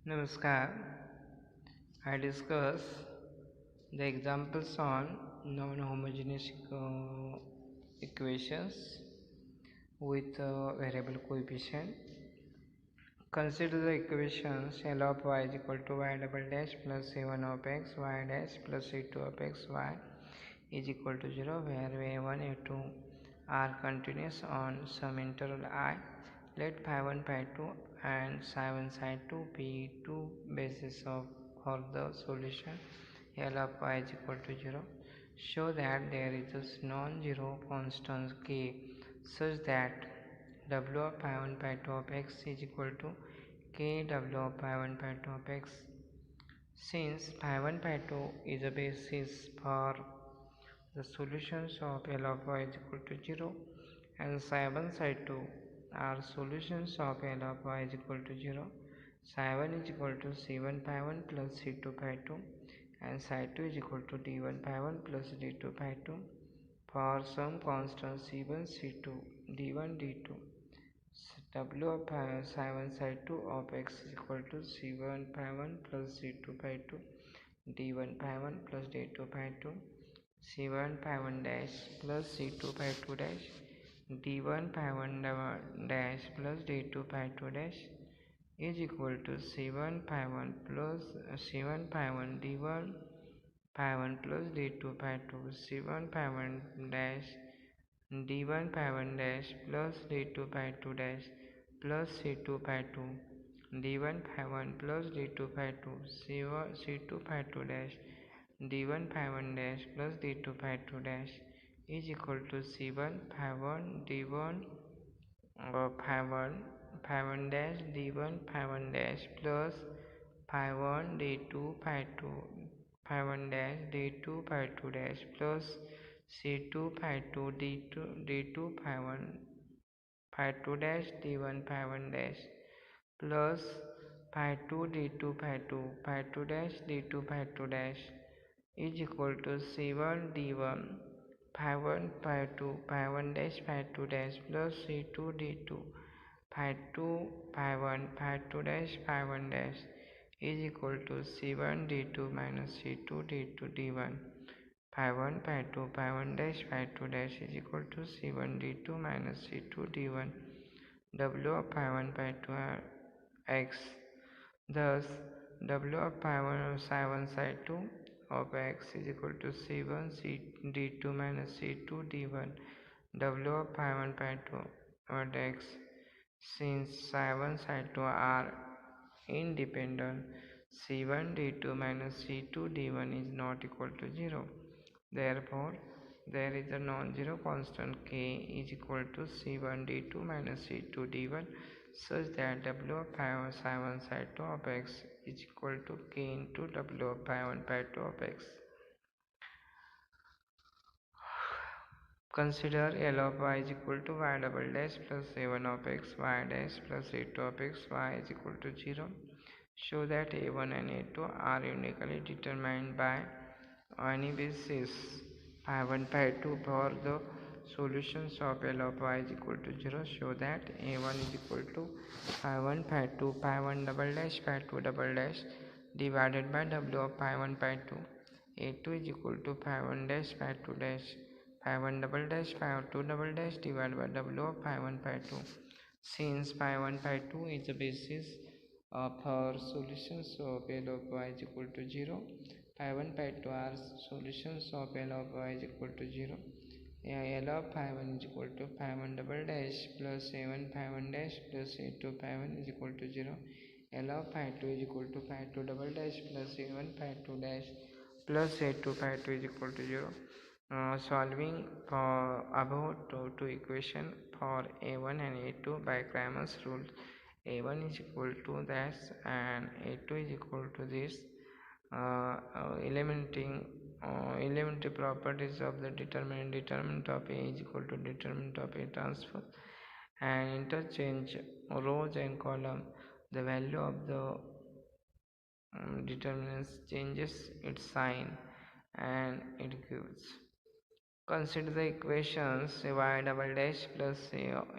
Namaskar. I discuss the examples on non-homogeneous equations with variable coefficient. Consider the equations L of y is equal to y double dash plus a1 of x y dash plus a2 of x y is equal to 0, where a1 a2 are continuous on some interval I. Let phi1 phi2 and psi1 psi2 be two bases for the solution L of y is equal to 0. Show that there is a non-zero constant k such that W of phi1 phi2 of x is equal to k W of phi1 phi2 of x. Since phi1 phi2 is a basis for the solutions of L of y is equal to 0 and psi1 psi2 are solutions of L of y is equal to 0, psi1 is equal to c1 phi1 plus c2 phi2 and psi2 is equal to d1 phi1 plus d2 phi2 for some constant c1 c2 d1 d2. W of psi1 psi2 of x is equal to c1 phi1 plus c2 phi2 d1 phi1 plus d2 phi2 c1 phi1 dash plus c2 phi2 dash d1 phi1 dash plus d2 phi2 dash is equal to c1 phi1 plus c1 phi1 d1 phi1 plus d2 phi2 c1 phi1 dash d1 phi1 dash plus d2 phi2 dash plus c2 phi2 d1 phi1 plus d2 phi2 c2 phi2 dash d1 phi1 dash plus d2 phi2 dash is equal to c1 phi1 d1 phi1 dash d1 phi1 dash plus phi1 d2 phi2 phi1 dash d2 phi2 dash plus c2 phi2 d2 phi1 phi2 dash d1 phi1 dash plus phi2 d2 phi2 dash d2 phi2 dash is equal to c1 d1 phi1 phi2 phi1 dash phi2 dash plus c2 d2 phi2 phi1 phi2 dash phi1 dash is equal to c1 d2 minus c2 d2 d1 phi1 phi2 phi1 dash phi2 dash is equal to c1 d2 minus c2 d1 W of phi1 phi2 x. Thus W of phi1 psi1 psi2 of x is equal to c1 d2 minus c2 d1 W of phi1 phi2 at x. Since psi1 psi2 are independent, c1 d2 minus c2 d1 is not equal to 0. Therefore, there is a non-zero constant k is equal to c1 d2 minus c2 d1 such that W of phi1 psi1 psi2 of x is equal to k into W of phi1 phi2 of x. Consider L of y is equal to y double dash plus a1 of x y dash plus a2 of x y is equal to 0. Show that a1 and a2 are uniquely determined by any basis phi1 phi2 for the solutions of L of y is equal to 0. Show that a1 is equal to phi1 phi2 phi1 double dash phi2 double dash divided by W of phi1 phi2. a2 is equal to phi1 dash phi2 dash phi1 double dash phi2 double dash divided by W of phi1 phi2. Since phi1 phi2 is the basis of our solutions of L of y is equal to 0, phi1 phi2 are solutions of L of y is equal to 0. L of phi1 is equal to phi1 double dash plus a1 phi1 dash plus a2 phi1 is equal to 0. L of phi2 is equal to phi2 double dash plus a1 phi2 dash plus a2 phi2 is equal to 0. Solving for above two equation for a1 and a2 by Cramer's rule, a1 is equal to this and a2 is equal to this. Elementary properties of the determinant of a is equal to determinant of a transpose, and interchange rows and column. The value of the determinants changes its sign and it gives. Consider the equations y double dash plus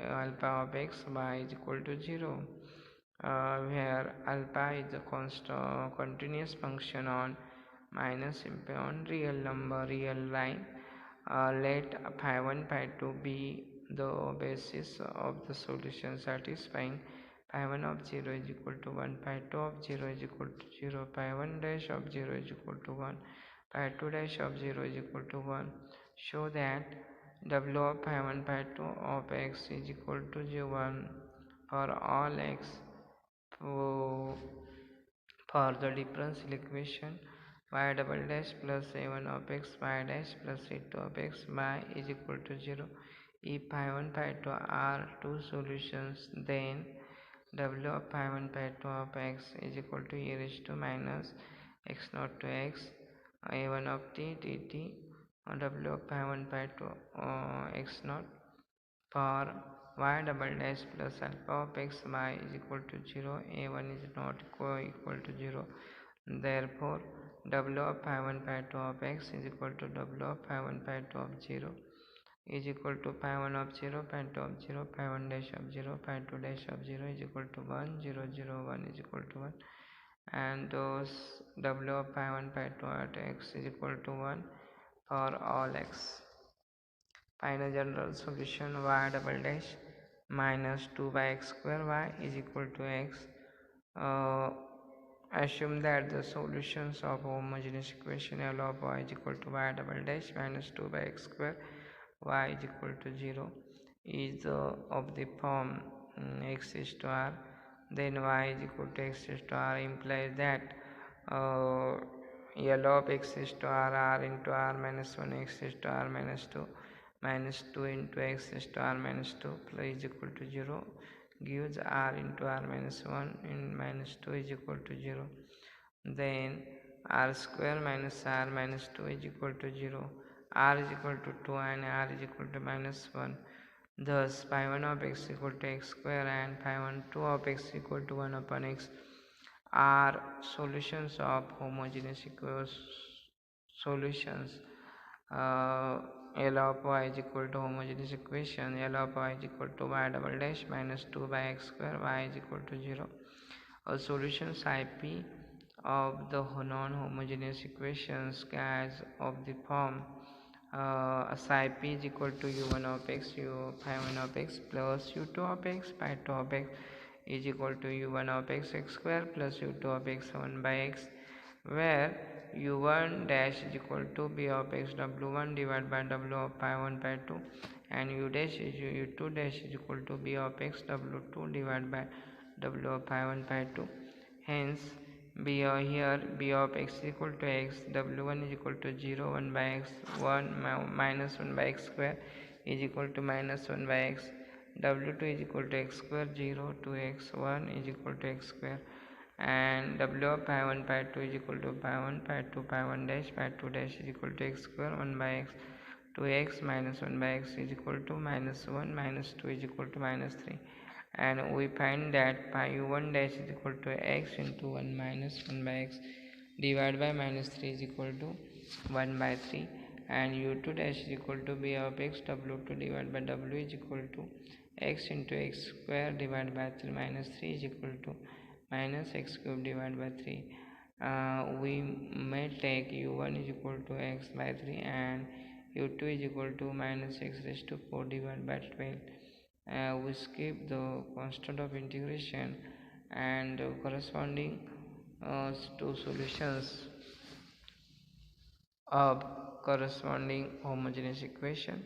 alpha of x y is equal to 0. where alpha is a constant continuous function on minus on real number real line. Let phi 1 phi 2 be the basis of the solution satisfying phi 1 of 0 is equal to 1, phi 2 of 0 is equal to 0, phi 1 dash of 0 is equal to 1, pi 2 dash of 0 is equal to 1. Show that W of pi 1 pi 2 of x is equal to 1 for all x. For the differential equation y double dash plus a1 of x y dash plus a2 of x y is equal to 0. If pi 1 pi 2 are two solutions, then W of pi 1 pi 2 of x is equal to e raised to minus x naught to x a1 of t dt W of pi 1 pi 2 x naught for y double dash plus alpha of x y is equal to 0, a1 is not equal to 0. Therefore, W of pi 1 pi 2 of x is equal to W of pi 1 pi 2 of 0 is equal to pi 1 of 0, pi 2 of 0, pi 1 dash of 0, pi 2 dash of 0 is equal to 1, 0, 0, 1 is equal to 1. And those W of pi 1 pi 2 at x is equal to 1 for all x. Find a general solution y double dash minus 2 by x square y is equal to x. Assume that the solutions of homogeneous equation L of y is equal to y double dash minus 2 by x square y is equal to 0 is of the form x is to r, then y is equal to x is to r implies that L of x is to r into r minus 1 x is to r minus 2 minus 2 into x is to r minus 2 plus is equal to 0 gives r into r minus 1 and minus 2 is equal to 0. Then r square minus r minus 2 is equal to 0. R is equal to 2 and r is equal to minus 1. Thus, pi 1 of x equal to x square and pi 1 2 of x equal to 1 upon x are solutions of homogeneous solutions. L of y is equal to homogeneous equation L of y is equal to y double dash minus 2 by x square y is equal to 0. A solution psi p of the non-homogeneous equations as of the form psi p is equal to u1 of x u pi 1 of x plus u2 of x pi 2 of x is equal to u1 of x x square plus u2 of x 1 by x, where u1 dash is equal to b of x w1 divided by w of pi 1 pi 2 and u dash is u2 dash is equal to b of x w2 divided by w of pi 1 pi 2. Hence, here b of x is equal to x, w1 is equal to 0, 1 by x, 1 minus 1 by x square is equal to minus 1 by x, w2 is equal to x square, 0 to x, 1 is equal to x square, and w of pi 1 pi 2 is equal to pi 1 pi 2 pi 1 dash pi 2 dash is equal to x square, 1 by x, 2x minus 1 by x is equal to minus 1 minus 2 is equal to minus 3, and we find that pi u1 dash is equal to x into 1 minus 1 by x divided by minus 3 is equal to 1 by 3, and u2 dash is equal to b of x w2 divided by w is equal to x into x square divided by 3 minus 3 is equal to minus x cube divided by 3. We may take u1 is equal to x by 3 and u2 is equal to minus x raised to 4 divided by 12. We skip the constant of integration and corresponding to solutions of corresponding homogeneous equation.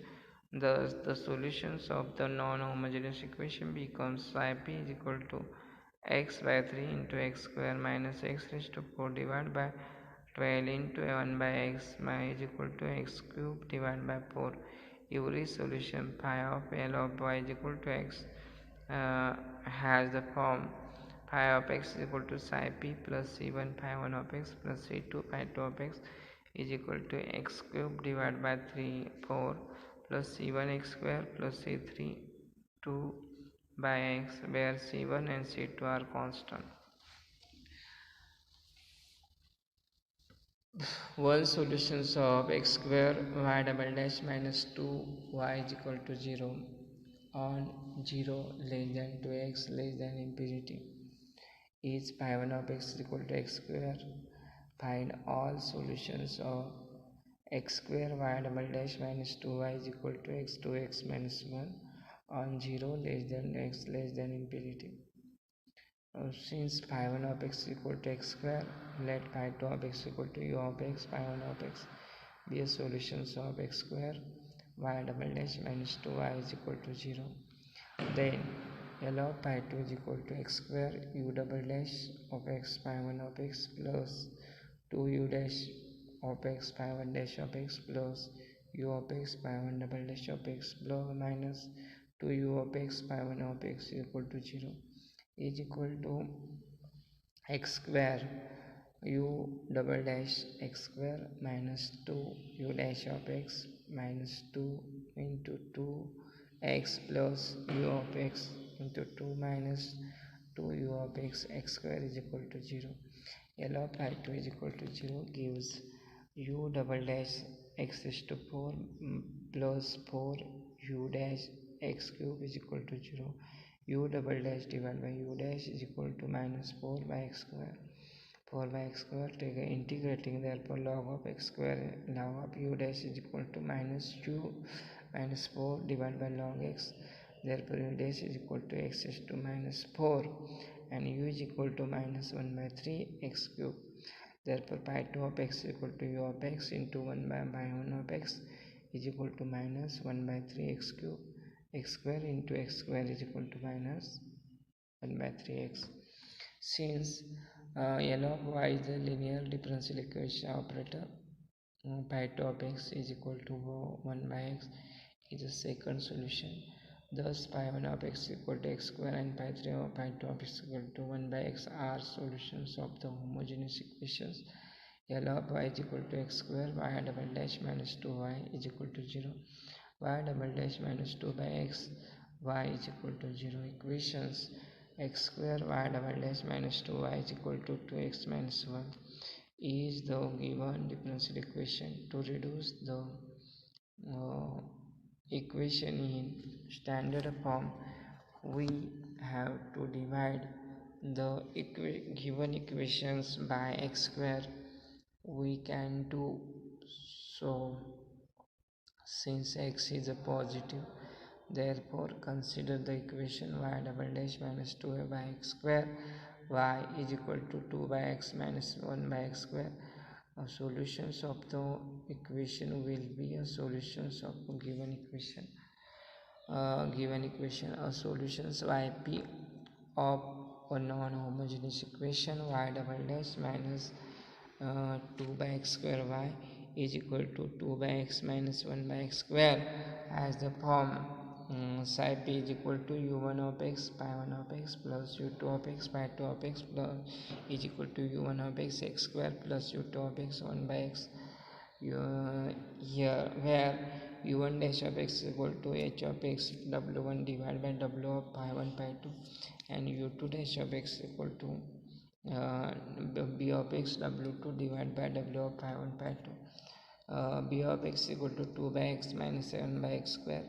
Thus, the solutions of the non-homogeneous equation becomes psi p is equal to x by 3 into x square minus x raised to 4 divided by 12 into 1 by x is equal to x cube divided by 4. Every solution phi of L of y is equal to x has the form phi of x is equal to psi p plus c1 phi 1 of x plus c2 phi 2 of x is equal to x cube divided by 3 4 plus c1 x square plus c3 2 by x, where c1 and c2 are constant. One solutions of x square y double dash minus 2y is equal to 0 on 0 less than 2x less than infinity. is phi 1 of x is equal to x square. Find all solutions of x square y double dash minus 2y is equal to x 2x minus 1 on 0 less than x less than infinity. Since phi 1 of x is equal to x square, let phi 2 of x equal to u of x, phi 1 of x be a solutions of x square y double dash minus 2y is equal to 0. Then L of pi 2 is equal to x square u double dash of x pi 1 of x plus 2u dash of x pi 1 dash of x plus u of x pi 1 double dash of x plus minus 2u of x pi 1 of x is equal to 0 is equal to x square u double dash x square minus 2u dash of x minus 2 into 2x plus u of x into 2 minus 2u of x x square is equal to 0. L of pi 2 is equal to 0 gives u double dash x is to 4 plus 4 u dash x cube is equal to 0. U double dash divided by u dash is equal to minus 4 by x square. 4 by x square take integrating, therefore log of x square log of u dash is equal to minus u minus 4 divided by log x, therefore u dash is equal to x is to minus 4 and u is equal to minus 1 by 3 x cube, therefore pi 2 of x is equal to u of x into 1 by 1 of x is equal to minus 1 by 3 x cube, x square into x square is equal to minus 1 by 3x. Since L of y is the linear differential equation operator, pi 2 of x is equal to 1 by x is the second solution. Thus pi 1 of x is equal to x square and pi 2 of x is equal to 1 by x are solutions of the homogeneous equations. L of y is equal to x square y double dash minus 2y is equal to 0. Y double dash minus 2 by x y is equal to 0. Equations x square y double dash minus 2y is equal to 2x minus 1 is the given differential equation. To reduce the equation in standard form, we have to divide the given equations by x square. We can do so. Since x is a positive, therefore consider the equation y double dash minus 2 by x square y is equal to 2 by x minus 1 by x square. Solutions of the equation will be a solutions of a given equation. Solutions yp of a non-homogeneous equation y double dash minus 2 by x square y is equal to 2 by x minus 1 by x square as the form psi p is equal to u1 of x pi 1 of x plus u2 of x pi 2 of x plus is equal to u1 of x x square plus u2 of x 1 by x. Here where u1 dash of x is equal to h of x w1 divided by w of pi 1 pi 2 and u2 dash of x is equal to b of x w2 divided by w of pi 1 pi 2. B of x is equal to 2 by x minus 7 by x square.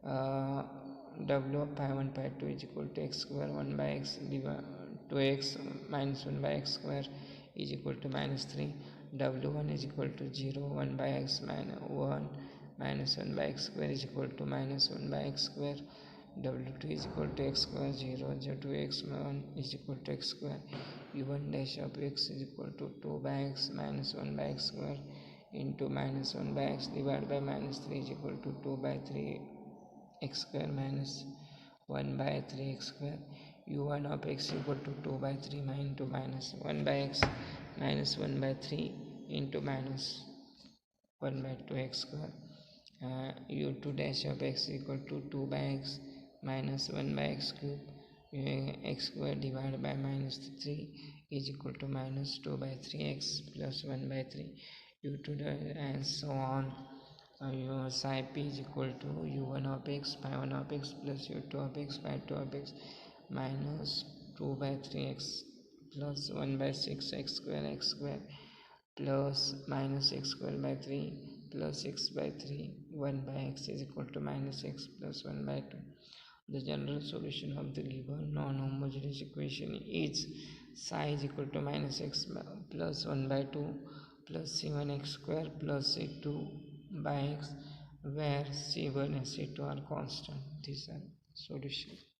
W of pi 1 pi 2 is equal to x square 1 by x divided 2x minus 1 by x square is equal to minus 3. W1 is equal to 0 1 by x minus 1 minus 1 by x square is equal to minus 1 by x square. W2 is equal to x square 0 2 x 1 is equal to x square. U1 dash of x is equal to 2 by x minus 1 by x square into minus 1 by x divided by minus 3 is equal to 2 by 3 x square minus 1 by 3 x square. U1 of x is equal to 2 by 3 into minus 1 by x minus 1 by 3 into minus 1 by 2 x square. U2 dash of x is equal to 2 by x minus 1 by x cube x square divided by minus 3 is equal to minus 2 by 3x plus 1 by 3 u2 and so on. Your psi p is equal to u1 of x pi 1 of x plus u2 of x pi 2 of x minus 2 by 3x plus 1 by 6 x square plus minus x square by 3 plus x by 3 1 by x is equal to minus x plus 1 by 2. The general solution of the given non-homogeneous equation is psi is equal to minus x plus 1 by 2 plus c1 x square plus c2 by x, where c1 and c2 are constant. These are solutions.